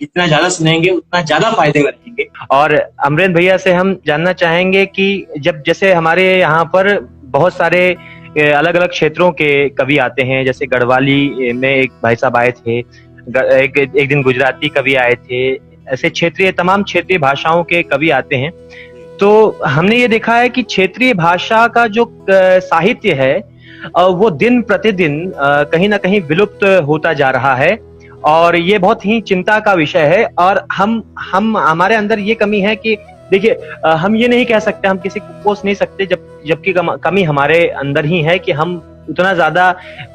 जितना ज्यादा सुनेंगे उतना ज्यादा फायदे में रहेंगे। और अमरेंद्र भैया से हम जानना चाहेंगे कि जब जैसे हमारे यहाँ पर बहुत सारे अलग अलग क्षेत्रों के कवि आते हैं, जैसे गढ़वाली में एक भाई साहब आए थे, एक दिन गुजराती कवि आए थे, ऐसे क्षेत्रीय तमाम क्षेत्रीय भाषाओं के कवि आते हैं। तो हमने ये देखा है कि क्षेत्रीय भाषा का जो साहित्य है वो दिन प्रतिदिन कहीं ना कहीं विलुप्त होता जा रहा है, और ये बहुत ही चिंता का विषय है। और हम हमारे अंदर ये कमी है कि देखिए, हम ये नहीं कह सकते, हम किसी को कोस नहीं सकते, जबकि कमी हमारे अंदर ही है कि हम उतना ज्यादा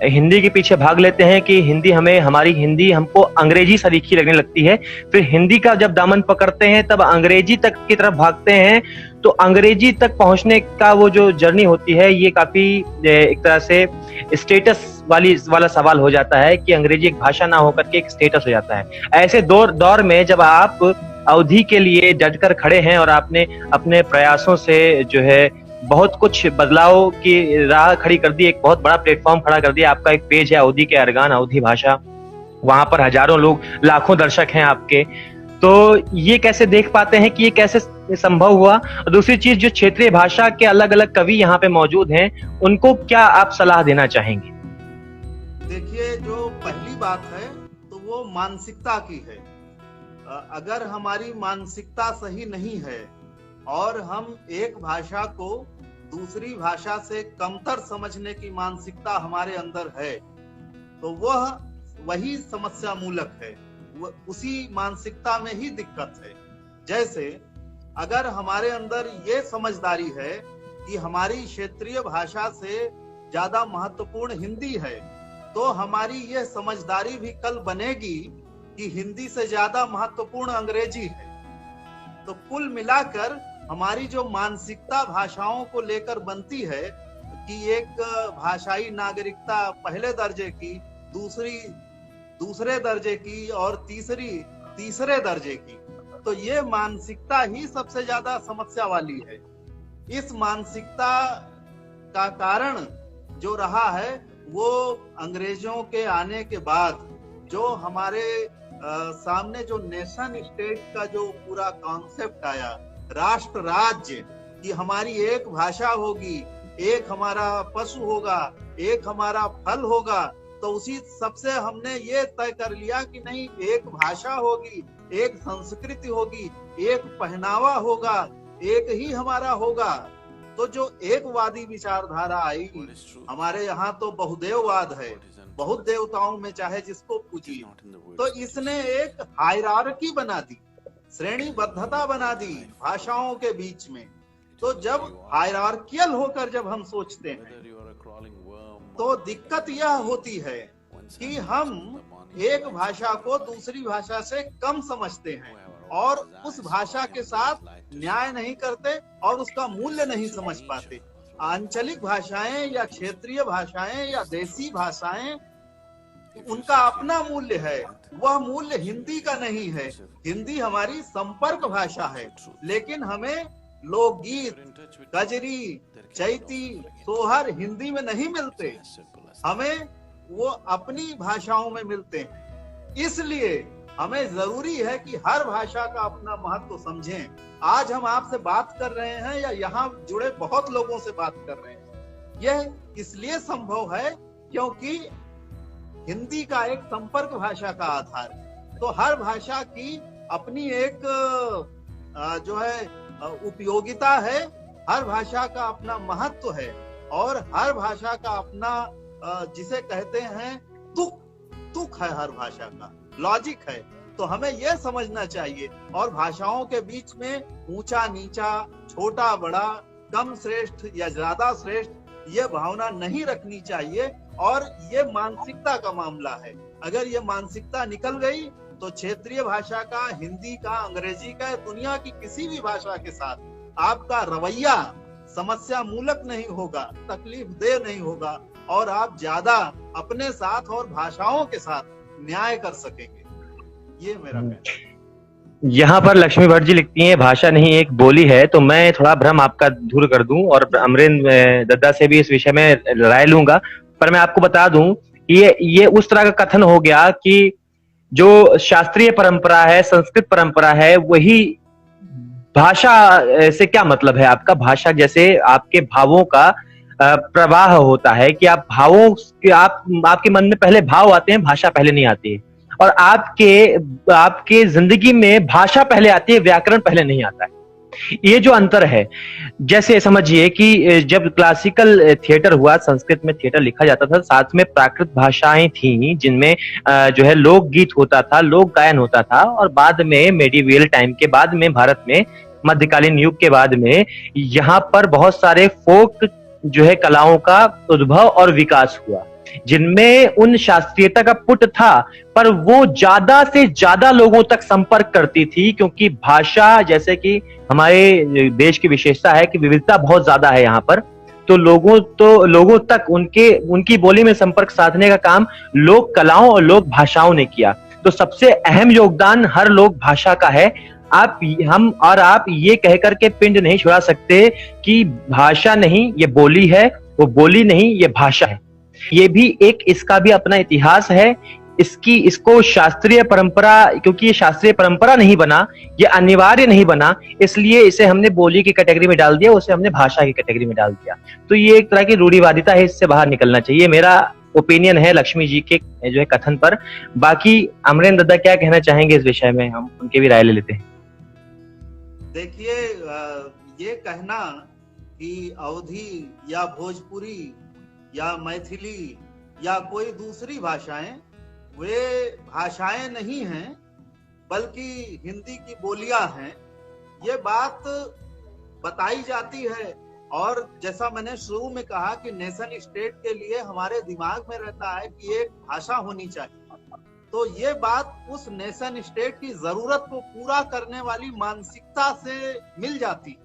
हिंदी के पीछे भाग लेते हैं कि हमारी हिंदी हमको अंग्रेजी सरीखी लगने लगती है। फिर हिंदी का जब दामन पकड़ते हैं तब अंग्रेजी तक की तरफ भागते हैं। तो अंग्रेजी तक पहुंचने का वो जो जर्नी होती है, ये काफी एक तरह से स्टेटस वाला सवाल हो जाता है कि अंग्रेजी एक भाषा ना होकर के एक स्टेटस हो जाता है। ऐसे दौर में जब आप अवधि के लिए डट कर खड़े हैं और आपने अपने प्रयासों से जो है बहुत कुछ बदलाव की राह खड़ी कर दी, एक बहुत बड़ा प्लेटफॉर्म खड़ा कर दिया। आपका एक पेज है अवधि के अरगान, अवधि भाषा, वहां पर हजारों लोग, लाखों दर्शक हैं आपके। तो ये कैसे देख पाते हैं कि ये कैसे संभव हुआ? और दूसरी चीज, जो क्षेत्रीय भाषा के अलग अलग कवि यहाँ पे मौजूद हैं, उनको क्या आप सलाह देना चाहेंगे? देखिए, जो पहली बात है तो वो मानसिकता की है। अगर हमारी मानसिकता सही नहीं है और हम एक भाषा को दूसरी भाषा से कमतर समझने की मानसिकता हमारे अंदर है, तो वही समस्या मूलक है। उसी मानसिकता में ही दिक्कत है। जैसे अगर हमारे अंदर ये समझदारी है कि हमारी क्षेत्रीय भाषा से ज्यादा महत्वपूर्ण हिंदी है, तो हमारी ये समझदारी भी कल बनेगी कि हिंदी से ज्यादा महत्वपूर्ण अंग्रेजी है। तो कुल मिलाकर हमारी जो मानसिकता भाषाओं को लेकर बनती है कि एक भाषाई नागरिकता पहले दर्जे की, दूसरी दूसरे दर्जे की और तीसरी तीसरे दर्जे की, तो ये मानसिकता ही सबसे ज्यादा समस्या वाली है। इस मानसिकता का कारण जो रहा है वो अंग्रेजों के आने के बाद जो हमारे सामने जो नेशन स्टेट का जो पूरा कॉन्सेप्ट आया, राष्ट्र राज्य, कि हमारी एक भाषा होगी, एक हमारा पशु होगा, एक हमारा फल होगा, तो उसी सबसे हमने ये तय कर लिया कि नहीं, एक भाषा होगी, एक संस्कृति होगी, एक पहनावा होगा, एक ही हमारा होगा। तो जो एकवादी विचारधारा आई, हमारे यहाँ तो बहुदेववाद है, बहुत देवताओं में चाहे जिसको पूजिए, तो इसने एक हायरार्की बना दी, श्रेणीबद्धता बना दी भाषाओं के बीच में। तो जब हायरार्कियल होकर जब हम सोचते हैं तो दिक्कत यह होती है कि हम एक भाषा को दूसरी भाषा से कम समझते हैं और उस भाषा के साथ न्याय नहीं करते और उसका मूल्य नहीं समझ पाते। आंचलिक भाषाएं या क्षेत्रीय भाषाएं या देसी भाषाएं, उनका अपना मूल्य है, वह मूल्य हिंदी का नहीं है। हिंदी हमारी संपर्क भाषा है, लेकिन हमें लोकगीत, कजरी, चैती, सोहर हिंदी में नहीं मिलते, हमें वो अपनी भाषाओं में मिलते हैं। इसलिए हमें जरूरी है कि हर भाषा का अपना महत्व समझें। आज हम आपसे बात कर रहे हैं या यहाँ जुड़े बहुत लोगों से बात कर रहे हैं, यह इसलिए संभव है क्योंकि हिंदी का एक संपर्क भाषा का आधार है। तो हर भाषा की अपनी एक जो है उपयोगिता है, हर भाषा का अपना महत्व है और हर भाषा का अपना जिसे कहते हैं तुक है, हर भाषा का लॉजिक है। तो हमें यह समझना चाहिए और भाषाओं के बीच में ऊंचा नीचा, छोटा बड़ा, कम श्रेष्ठ या ज्यादा श्रेष्ठ, ये भावना नहीं रखनी चाहिए। और ये मानसिकता का मामला है। अगर ये मानसिकता निकल गई तो क्षेत्रीय भाषा का, हिंदी का, अंग्रेजी का, दुनिया की किसी भी भाषा के साथ आपका रवैया समस्या मूलक नहीं होगा, तकलीफ देह नहीं होगा और आप ज्यादा अपने साथ और भाषाओं के साथ न्याय कर सकेंगे। ये मेरा कहना है। यहाँ पर लक्ष्मी भट्ट जी लिखती हैं, भाषा नहीं एक बोली है। तो मैं थोड़ा भ्रम आपका दूर कर दूं और अमरेंद्र दद्दा से भी इस विषय में राय लूंगा। पर मैं आपको बता दूं, ये उस तरह का कथन हो गया कि जो शास्त्रीय परंपरा है, संस्कृत परंपरा है, वही भाषा से क्या मतलब है आपका? भाषा जैसे आपके भावों का प्रवाह होता है कि आप भावों के आपके मन में पहले भाव आते हैं, भाषा पहले नहीं आती है। और आपके जिंदगी में भाषा पहले आती है, व्याकरण पहले नहीं आता है। ये जो अंतर है, जैसे समझिए कि जब क्लासिकल थिएटर हुआ, संस्कृत में थिएटर लिखा जाता था, साथ में प्राकृत भाषाएं थी जिनमें जो है लोकगीत होता था, लोक गायन होता था। और बाद में मेडिवियल टाइम के बाद में, भारत में मध्यकालीन युग के बाद में, यहाँ पर बहुत सारे फोक जो है कलाओं का उद्भव और विकास हुआ, जिनमें उन शास्त्रीयता का पुट था, पर वो ज्यादा से ज्यादा लोगों तक संपर्क करती थी, क्योंकि भाषा, जैसे कि हमारे देश की विशेषता है कि विविधता बहुत ज्यादा है यहाँ पर, तो लोगों तक उनकी बोली में संपर्क साधने का काम लोक कलाओं और लोक भाषाओं ने किया। तो सबसे अहम योगदान हर लोक भाषा का है। आप ये कह करके पिंड नहीं छुड़ा सकते कि भाषा नहीं ये बोली है, वो बोली नहीं ये भाषा है। ये भी इसका भी अपना इतिहास है। इसको शास्त्रीय परंपरा, क्योंकि ये शास्त्रीय परंपरा नहीं बना, ये अनिवार्य नहीं बना, इसलिए इसे हमने बोली की कैटेगरी में डाल दिया, उसे हमने भाषा की कैटेगरी में डाल दिया। तो ये एक तरह की रूढ़िवादिता है, इससे बाहर निकलना चाहिए। मेरा ओपिनियन है लक्ष्मी जी के जो है कथन पर। बाकी अमरेंद्र दादा क्या कहना चाहेंगे इस विषय में, हम उनके भी राय ले लेते हैं। देखिए, ये कहना कि अवधी या भोजपुरी या मैथिली या कोई दूसरी भाषाएं वे भाषाएं नहीं हैं बल्कि हिंदी की बोलियां हैं, ये बात बताई जाती है। और जैसा मैंने शुरू में कहा कि नेशन स्टेट के लिए हमारे दिमाग में रहता है कि एक भाषा होनी चाहिए, तो ये बात उस नेशन स्टेट की जरूरत को पूरा करने वाली मानसिकता से मिल जाती,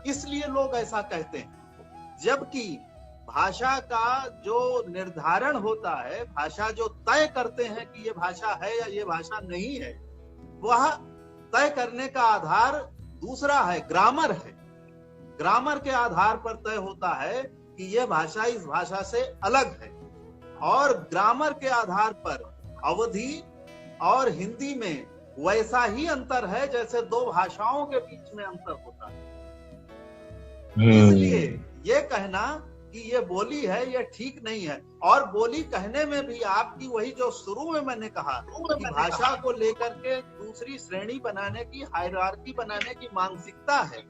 इसलिए लोग ऐसा कहते हैं। जबकि भाषा का जो निर्धारण होता है, भाषा जो तय करते हैं कि ये भाषा है या ये भाषा नहीं है, वह तय करने का आधार दूसरा है, ग्रामर है। ग्रामर के आधार पर तय होता है कि ये भाषा इस भाषा से अलग है। और ग्रामर के आधार पर अवधी और हिंदी में वैसा ही अंतर है जैसे दो भाषाओं के बीच में अंतर होता है। इसलिए ये कहना कि ये बोली है, ये ठीक नहीं है। और बोली कहने में भी आपकी वही जो शुरू में मैंने कहा कि भाषा को लेकर के दूसरी श्रेणी बनाने की, हायरार्की बनाने की मानसिकता है,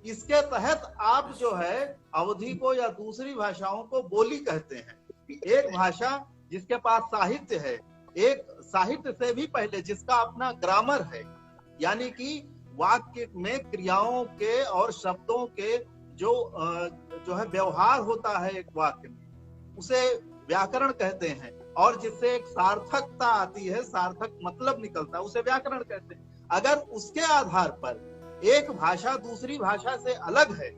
इसके तहत आप जो है अवधी को या दूसरी भाषाओं को बोली कहते हैं। एक भाषा जिसके पास साहित्य है, एक साहित्य से भी पहले जिसका अपना ग्रामर है, यानी कि वाक्य में क्रियाओं के और शब्दों के जो है व्यवहार होता है एक वाक्य में, उसे व्याकरण कहते हैं। और जिससे एक सार्थकता आती है, सार्थक मतलब निकलता है, उसे व्याकरण कहते हैं। अगर उसके आधार पर एक भाषा दूसरी भाषा से अलग है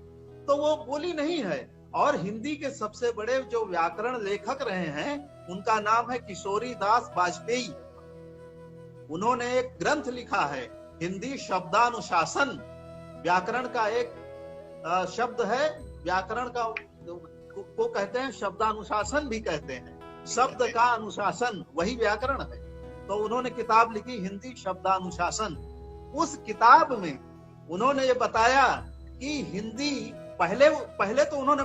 तो वो बोली नहीं है। और हिंदी के सबसे बड़े जो व्याकरण लेखक रहे हैं उनका नाम है किशोरी दास बाजपेयी। उन्होंने एक ग्रंथ लिखा है हिंदी शब्दानुशासन। व्याकरण का एक शब्द है, व्याकरण का को कहते हैं शब्दानुशासन भी कहते हैं, शब्द का अनुशासन वही व्याकरण है। तो उन्होंने किताब लिखी हिंदी शब्दानुशासन। उस किताब में उन्होंने ये बताया कि हिंदी पहले तो उन्होंने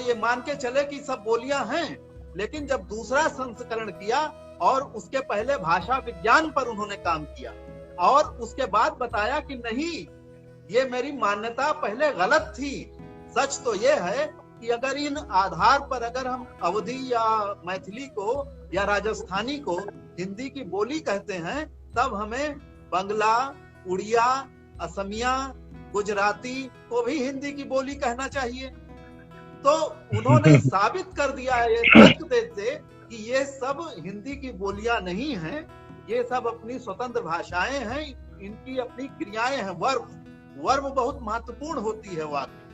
ये मान के चले कि सब बोलियां हैं, लेकिन जब दूसरा संस्करण किया और उसके पहले भाषा विज्ञान पर उन्होंने काम किया और उसके बाद बताया कि नहीं, ये मेरी मान्यता पहले गलत थी। सच तो ये है कि अगर इन आधार पर अगर हम अवधी या मैथिली को या राजस्थानी को हिंदी की बोली कहते हैं, तब हमें बंगला, उड़िया, असमिया, गुजराती को भी हिंदी की बोली कहना चाहिए। तो उन्होंने साबित कर दिया है ये तर्क देते कि ये सब हिंदी की बोलियां नहीं हैं, ये सब अपनी स्वतंत्र भाषाएं हैं, इनकी अपनी क्रियाएं हैं। वर्ब बहुत महत्वपूर्ण होती है, वाक्य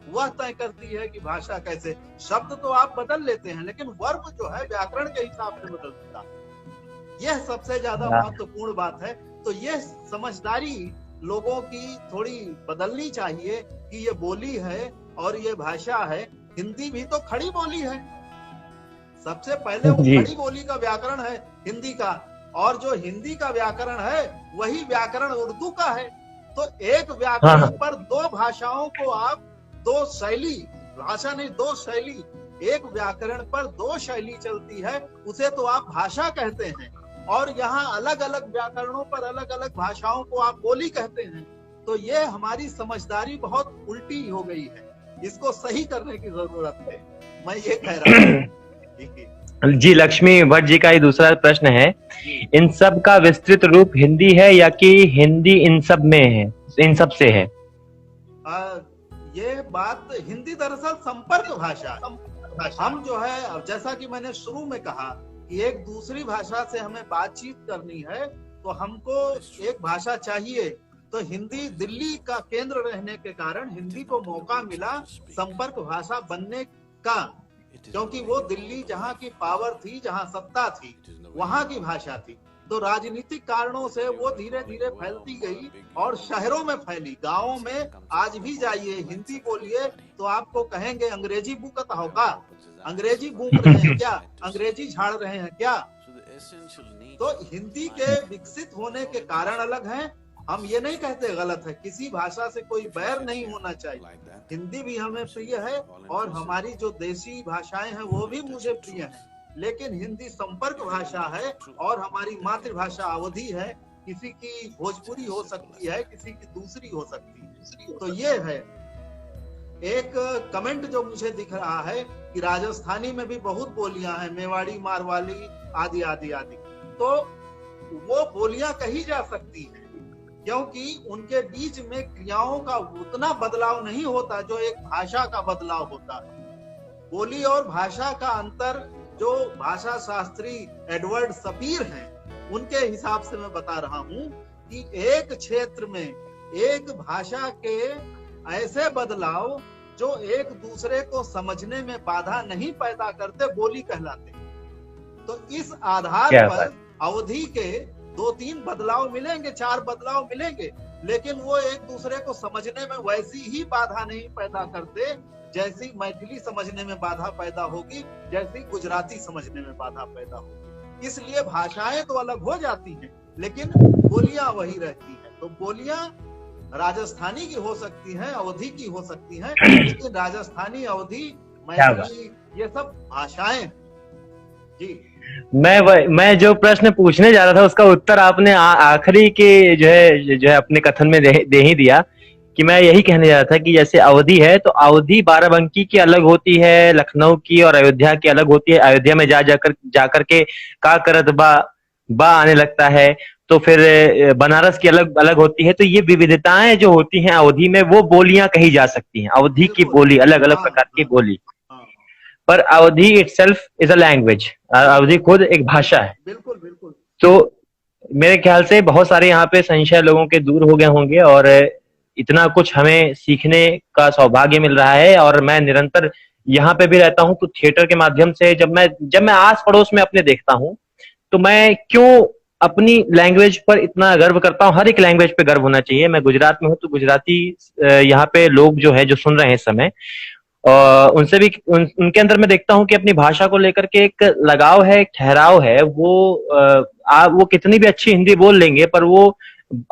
वह तय करती है कि भाषा कैसे। शब्द तो आप बदल लेते हैं, लेकिन वर्ब जो है व्याकरण के हिसाब से बदलता है। यह सबसे ज्यादा महत्वपूर्ण बात है। तो यह समझदारी लोगों की थोड़ी बदलनी चाहिए कि ये बोली है और ये भाषा है। हिंदी भी तो खड़ी बोली है, सबसे पहले वो खड़ी बोली का व्याकरण है हिंदी का। और जो हिंदी का व्याकरण है वही व्याकरण उर्दू का है। तो एक व्याकरण पर दो भाषाओं को आप, दो शैली, भाषा नहीं दो शैली, एक व्याकरण पर दो शैली चलती है, उसे तो आप भाषा कहते हैं, और यहाँ अलग अलग व्याकरणों पर अलग अलग भाषाओं को आप बोली कहते हैं। तो ये हमारी समझदारी बहुत उल्टी हो गई है, इसको सही करने की जरूरत है, मैं ये कह रहा हूँ। जी, लक्ष्मी भट्ट जी का ही दूसरा प्रश्न है, इन सब का विस्तृत रूप हिंदी है या कि हिंदी इन सब में है, इन सब से है? ये बात, हिंदी दरअसल संपर्क भाषा है। हम जो है, जैसा कि मैंने शुरू में कहा कि एक दूसरी भाषा से हमें बातचीत करनी है तो हमको एक भाषा चाहिए। तो हिंदी दिल्ली का केंद्र रहने के कारण हिंदी को मौका मिला संपर्क भाषा बनने का, क्योंकि वो दिल्ली जहाँ की पावर थी, जहाँ सत्ता थी, वहाँ की भाषा थी। तो राजनीतिक कारणों से वो धीरे धीरे फैलती गई और शहरों में फैली। गांवों में आज भी जाइए, हिंदी बोलिए तो आपको कहेंगे अंग्रेजी बूकत होगा, अंग्रेजी बूक रहे हैं क्या, अंग्रेजी झाड़ रहे हैं क्या। तो हिंदी के विकसित होने के कारण अलग हैं। हम ये नहीं कहते गलत है, किसी भाषा से कोई बैर नहीं होना चाहिए। हिंदी भी हमें प्रिय है और हमारी जो देसी भाषाएं हैं वो भी मुझे प्रिय है, लेकिन हिंदी संपर्क भाषा है और हमारी मातृभाषा अवधी है। किसी की भोजपुरी हो सकती है, किसी की दूसरी हो सकती है। तो ये है एक कमेंट जो मुझे दिख रहा है कि राजस्थानी में भी बहुत बोलियां हैं, मेवाड़ी, मारवाड़ी आदि आदि आदि। तो वो बोलियां कही जा सकती हैं क्योंकि उनके बीच में क्रियाओं का उतना बदलाव नहीं होता जो एक भाषा का बदलाव होता है। बोली और भाषा का अंतर जो भाषा शास्त्री एडवर्ड सपीर हैं उनके हिसाब से मैं बता रहा हूं कि एक क्षेत्र में एक भाषा के ऐसे बदलाव जो एक दूसरे को समझने में बाधा नहीं पैदा करते, बोली कहलाते हैं। तो इस आधार पर अवधि के 2-3 बदलाव मिलेंगे, 4 बदलाव मिलेंगे, लेकिन वो एक दूसरे को समझने में वैसी ही बाधा नहीं पैदा करते जैसी मैथिली समझने में बाधा पैदा होगी, जैसी गुजराती समझने में बाधा पैदा होगी। इसलिए भाषाएं तो अलग हो जाती हैं लेकिन बोलियां वही रहती हैं। तो बोलियां राजस्थानी की हो सकती हैं, अवधी की हो सकती हैं, लेकिन राजस्थानी, अवधी, मैथिली ये सब भाषाएं। जी, मैं जो प्रश्न पूछने जा रहा था उसका उत्तर आपने आखिरी के जो है अपने कथन में दे ही दिया कि मैं यही कहने जा रहा था कि जैसे अवधी है तो अवधी बाराबंकी की अलग होती है, लखनऊ की और अयोध्या की अलग होती है। अयोध्या में जाकर के का करत बा आने लगता है, तो फिर बनारस की अलग अलग होती है। तो ये विविधताएं जो होती हैं अवधी में, वो बोलियां कही जा सकती हैं, अवधी की बोली, अलग अलग प्रकार की बोली। पर अवधी इटसेल्फ इज अ लैंग्वेज, अवधी खुद एक भाषा है। बिल्कुल बिल्कुल। तो मेरे ख्याल से बहुत सारे यहाँ पे संशय लोगों के दूर हो गए होंगे और इतना कुछ हमें सीखने का सौभाग्य मिल रहा है। और मैं निरंतर यहाँ पे भी रहता हूँ तो थिएटर के माध्यम से जब मैं आस पड़ोस में अपने देखता हूँ तो मैं क्यों अपनी लैंग्वेज पर इतना गर्व करता हूँ। हर एक लैंग्वेज पे गर्व होना चाहिए। मैं गुजरात में हूँ तो गुजराती यहाँ पे लोग जो है, जो सुन रहे हैं इस समय, उनसे भी उनके अंदर मैं देखता हूँ कि अपनी भाषा को लेकर के एक लगाव है, एक ठहराव है। वो कितनी भी अच्छी हिंदी बोल लेंगे पर वो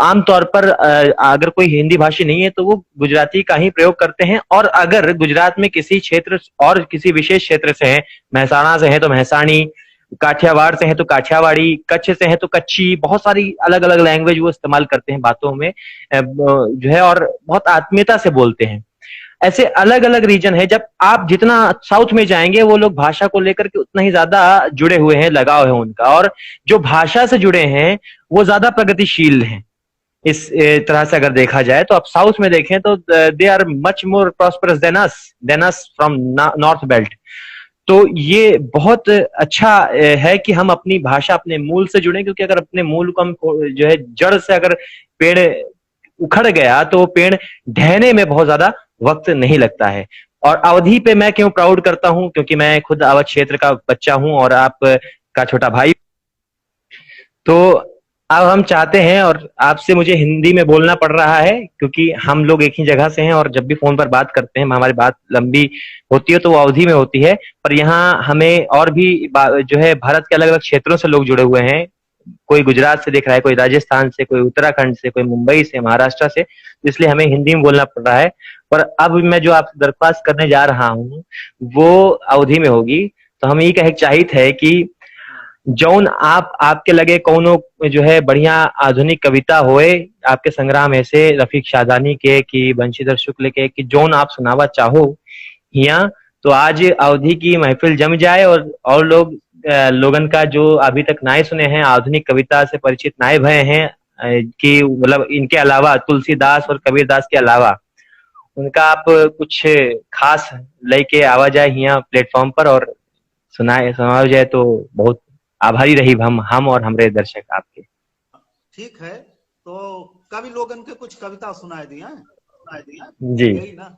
आमतौर पर अगर कोई हिंदी भाषी नहीं है तो वो गुजराती का ही प्रयोग करते हैं। और अगर गुजरात में किसी क्षेत्र और किसी विशेष क्षेत्र से है, महसाणा से है तो महसाणी, काठियावाड़ से है तो काठियावाड़ी, कच्छ से है तो कच्ची, बहुत सारी अलग अलग लैंग्वेज वो इस्तेमाल करते हैं बातों में जो है, और बहुत आत्मीयता से बोलते हैं। ऐसे अलग अलग रीजन है। जब आप जितना साउथ में जाएंगे वो लोग भाषा को लेकर के उतना ही ज्यादा जुड़े हुए हैं, लगाव है उनका, और जो भाषा से जुड़े हैं वो ज्यादा प्रगतिशील हैं। इस तरह से अगर देखा जाए तो आप साउथ में देखें तो they are much more prosperous than us from north belt. तो ये बहुत अच्छा है कि हम अपनी भाषा, अपने मूल से जुड़े, क्योंकि अगर अपने मूल को हम जो है जड़ से अगर पेड़ उखड़ गया तो पेड़ ढहने में बहुत ज्यादा वक्त नहीं लगता है। और अवधि पे मैं क्यों प्राउड करता हूं, क्योंकि मैं खुद अवध क्षेत्र का बच्चा हूं और आप का छोटा भाई। तो अब हम चाहते हैं, और आपसे मुझे हिंदी में बोलना पड़ रहा है क्योंकि हम लोग एक ही जगह से हैं और जब भी फोन पर बात करते हैं हमारी बात लंबी होती है तो वो अवधि में होती है। पर यहाँ हमें और भी जो है भारत के अलग अलग क्षेत्रों से लोग जुड़े हुए हैं कोई गुजरात से देख रहा है, कोई राजस्थान से, कोई उत्तराखंड से, कोई मुंबई से, महाराष्ट्र से, इसलिए हमें हिंदी में बोलना पड़ रहा है। पर अब मैं जो आपसे दरख्वास्त करने जा रहा हूँ वो अवधि में होगी। तो हम ये कहे चाहित है कि जौन आपके लगे कौनो जो है बढ़िया आधुनिक कविता होए आपके संग्राम ऐसे रफीक शादानी के कि बंशीधर शुक्ल के, कि जौन आप सुनावा चाहो यहाँ, तो आज अवधि की महफिल जम जाए और लोगन का जो अभी तक नाए सुने हैं, आधुनिक कविता से परिचित नाए भय हैं, कि मतलब इनके अलावा तुलसीदास और कबीरदास के अलावा उनका आप कुछ खास लेके आवा जाए यहाँ प्लेटफॉर्म पर और सुनाया जाए तो बहुत आभारी रही हम और हमारे दर्शक आपके। ठीक है, तो कवि लोगन के कुछ कविता सुनाए दिया जी यही ना?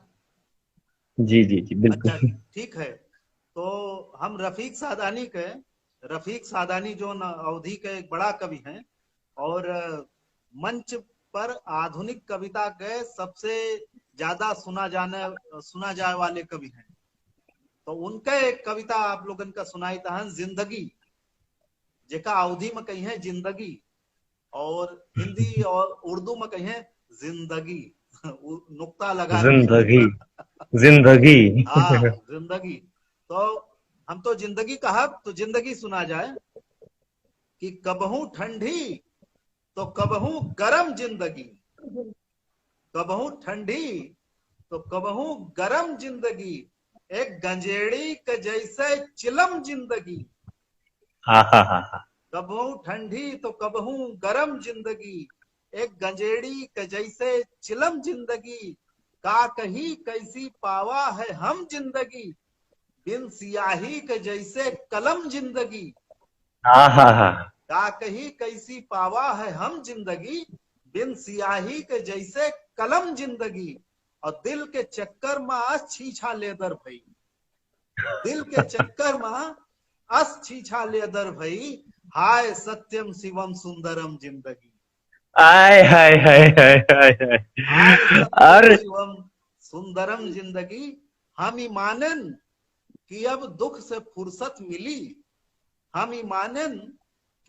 जी जी जी बिल्कुल। अच्छा ठीक है, तो हम रफीक सादानी जो अवधि के एक बड़ा कवि हैं और मंच पर आधुनिक कविता के सबसे ज्यादा सुना जाए वाले कवि हैं। तो उनके एक कविता आप लोगन का सुनाई था जिंदगी, जेका अवधि में कही है जिंदगी और हिंदी और उर्दू में कही है जिंदगी, नुक्ता लगा जिंदगी जिंदगी हाँ जिंदगी। तो हम तो जिंदगी कहा तो जिंदगी सुना जाए कि कबहू ठंडी तो कबहू गरम जिंदगी, कबहू ठंडी तो कबहू गरम जिंदगी, एक गंजेड़ी के जैसे चिलम जिंदगी। हाँ हाँ हाँ, कबहू ठंडी तो कबहू गरम जिंदगी, एक गंजेड़ी के जैसे चिलम जिंदगी, का कही कैसी पावा है हम जिंदगी, बिन सियाही के जैसे कलम जिंदगी। हाँ हाँ हाँ, का कही कैसी पावा है हम जिंदगी, बिन सियाही के जैसे कलम जिंदगी, और दिल के चक्कर में अस छीछा लेदर भई, दिल के चक्कर में अस छीछा लेदर भई, हाय सत्यम शिवम सुंदरम जिंदगी। आय हाय हाय हाय हाय हाय हाय। सत्यम और शिवम सुंदरम जिंदगी, हम ही मानन कि अब दुख से फुर्सत मिली, हम ही मानन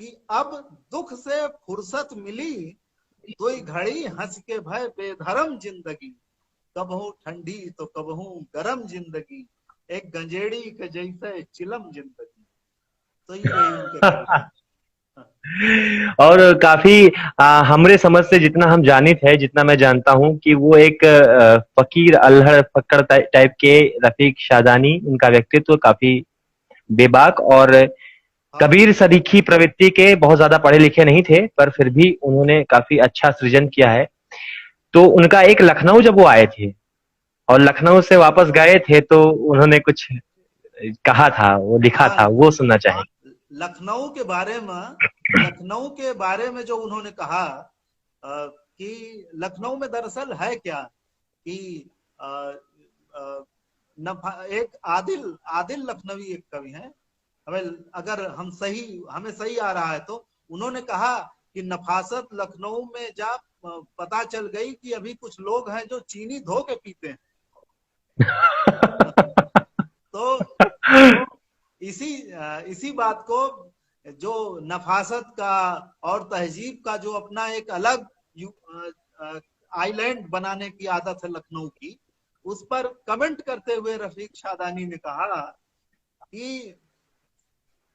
कि अब दुख से फुर्सत मिली, तो घड़ी हंस के भय बेधर्म जिंदगी, कबहू ठंडी तो कबहू गरम जिंदगी, एक गंजेड़ी के जैसे चिलम जिंदगी। तो ये रही उनके कविता। और काफी हमरे समझ से जितना हम जानित है, जितना मैं जानता हूँ कि वो एक फकीर अल्हड़ फक्कड़ टाइप के रफीक शादानी, उनका व्यक्तित्व काफी बेबाक और कबीर सरीखी प्रवृत्ति के, बहुत ज्यादा पढ़े लिखे नहीं थे पर फिर भी उन्होंने काफी अच्छा सृजन किया है। तो उनका एक लखनऊ जब वो आए थे और लखनऊ से वापस गए थे तो उन्होंने कुछ कहा था, वो लिखा था, वो सुनना चाहेंगे। लखनऊ के बारे में जो उन्होंने कहा कि लखनऊ में दरअसल है क्या कि एक आदिल लखनवी एक कवि हैं, अगर हमें सही आ रहा है तो उन्होंने कहा कि नफासत लखनऊ में जा पता चल गई कि अभी कुछ लोग हैं जो चीनी धो के पीते हैं। तो इसी बात को जो नफासत का और तहजीब का जो अपना एक अलग आइलैंड बनाने की आदत है लखनऊ की, उस पर कमेंट करते हुए रफीक शादानी ने कहा कि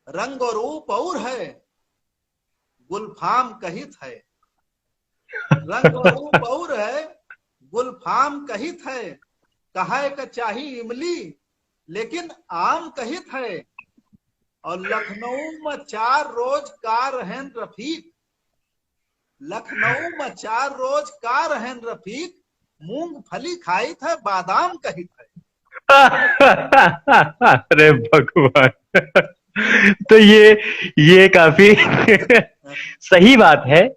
रंग और रूप और है, गुलफाम कहित है, रंग और रूप और है, गुलफाम कहित है, कहे का चाही इमली लेकिन आम कहित है, और लखनऊ में 4 रोज का रहन रफीक, लखनऊ में 4 रोज का रहन रफीक, मूंगफली खाई था बादाम कहित है। अरे भगवान, तो ये काफी सही बात है।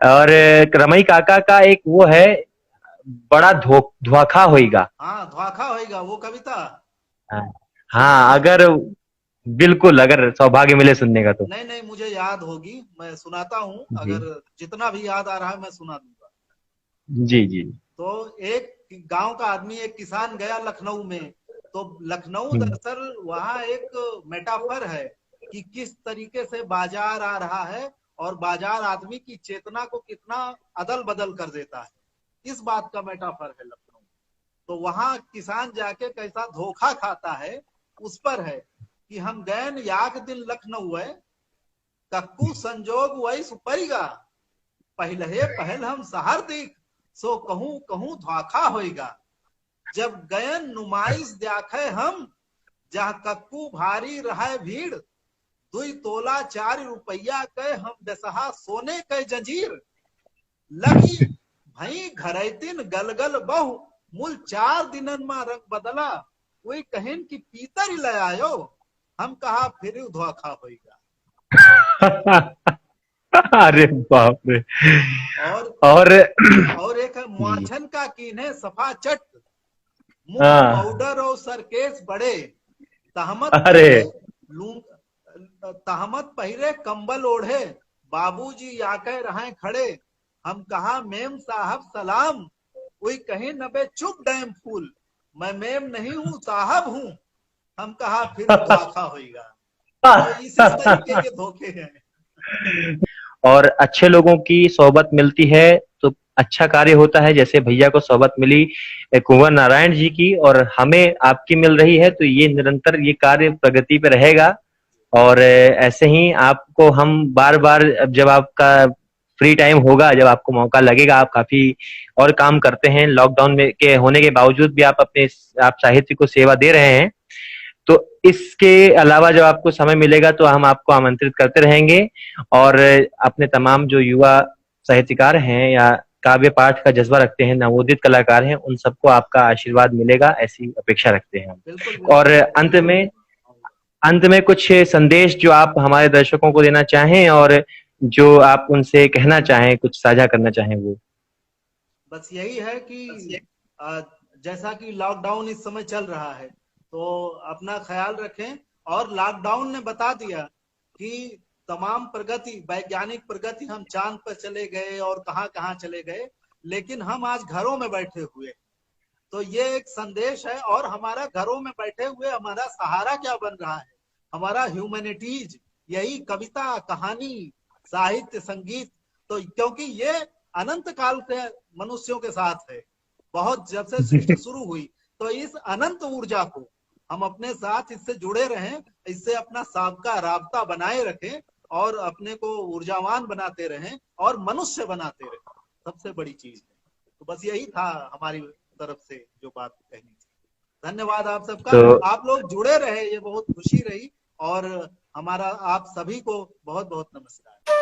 और रमई काका का एक वो है, बड़ा धोखा होएगा। हाँ धोखा होएगा वो कविता। हाँ अगर बिल्कुल, अगर सौभाग्य मिले सुनने का तो। नहीं मुझे याद होगी, मैं सुनाता हूँ, अगर जितना भी याद आ रहा है मैं सुना दूंगा। जी जी। तो एक गांव का आदमी, एक किसान गया लखनऊ में, तो लखनऊ दरअसल वहां एक मेटाफर है कि किस तरीके से बाजार आ रहा है और बाजार आदमी की चेतना को कितना अदल बदल कर देता है, इस बात का मेटाफर है लखनऊ। तो वहां किसान जाके कैसा धोखा खाता है उस पर है कि हम गैन याक दिन लखनऊ है, कक्कू संजोग वही सुपरिगा, पहले पहल हम शहर देख, सो कहूं कहूं धोखा होएगा। जब गयन नुमाइश देखे हम, जहाँ कक्कू भारी रहे भीड़, 2 तोला 4 रुपया के हम दसहा सोने के जंजीर, लगी भई घरैतिन गलगल बहु, मूल 4 दिनन में रंग बदला, वही कहन की पीतर ले आयो, हम कहा फिर धोखा होएगा। अरे बाप रे। और और एक है माछन का कीन्हे सफा चट, मुंह पाउडर और सरकेश बड़े, तहमत तहमत पहिरे कंबल ओढ़े, बाबूजी आके रहे खड़े, हम कहा मेम साहब सलाम, वही कहीं नबे चुप डैम फूल, मैं मेम नहीं हूँ साहब हूँ, हम कहा फिर धोखा होएगा। तो इसी तरीके के धोखे हैं। और अच्छे लोगों की सोहबत मिलती है तो अच्छा कार्य होता है, जैसे भैया को सोहबत मिली कुंवर नारायण जी की और हमें आपकी मिल रही है, तो ये निरंतर ये कार्य प्रगति पे रहेगा। और ऐसे ही आपको हम बार बार जब आपका फ्री टाइम होगा, जब आपको मौका लगेगा, आप काफी और काम करते हैं, लॉकडाउन में के होने के बावजूद भी आप साहित्य को सेवा दे रहे हैं, तो इसके अलावा जब आपको समय मिलेगा तो हम आपको आमंत्रित करते रहेंगे और अपने तमाम जो युवा साहित्यकार हैं या काव्य पाठ का जज्बा रखते हैं, नवोदित कलाकार हैं, उन सबको आपका आशीर्वाद मिलेगा, ऐसी अपेक्षा रखते हैं हम। और अंत में कुछ संदेश जो आप हमारे दर्शकों को देना चाहें और जो आप उनसे कहना चाहें, कुछ साझा करना चाहें, वो बस यही है कि जैसा कि लॉकडाउन इस समय चल रहा है तो अपना ख्याल रखें, और लॉकडाउन ने बता दिया कि तमाम प्रगति, वैज्ञानिक प्रगति, हम चांद पर चले गए और कहां कहां चले गए, लेकिन हम आज घरों में बैठे हुए। तो ये एक संदेश है, और हमारा घरों में बैठे हुए हमारा सहारा क्या बन रहा है, हमारा ह्यूमैनिटीज, यही कविता, कहानी, साहित्य, संगीत। तो क्योंकि ये अनंत काल से मनुष्यों के साथ है, बहुत जब से सृष्टि शुरू हुई, तो इस अनंत ऊर्जा को हम अपने साथ इससे जुड़े रहें, इससे अपना सबका राबता बनाए रखें और अपने को ऊर्जावान बनाते रहें और मनुष्य बनाते रहें, सबसे बड़ी चीज है। तो बस यही था हमारी तरफ से जो बात कहनी थी। धन्यवाद आप सबका। तो आप लोग जुड़े रहे, ये बहुत खुशी रही, और हमारा आप सभी को बहुत बहुत नमस्कार।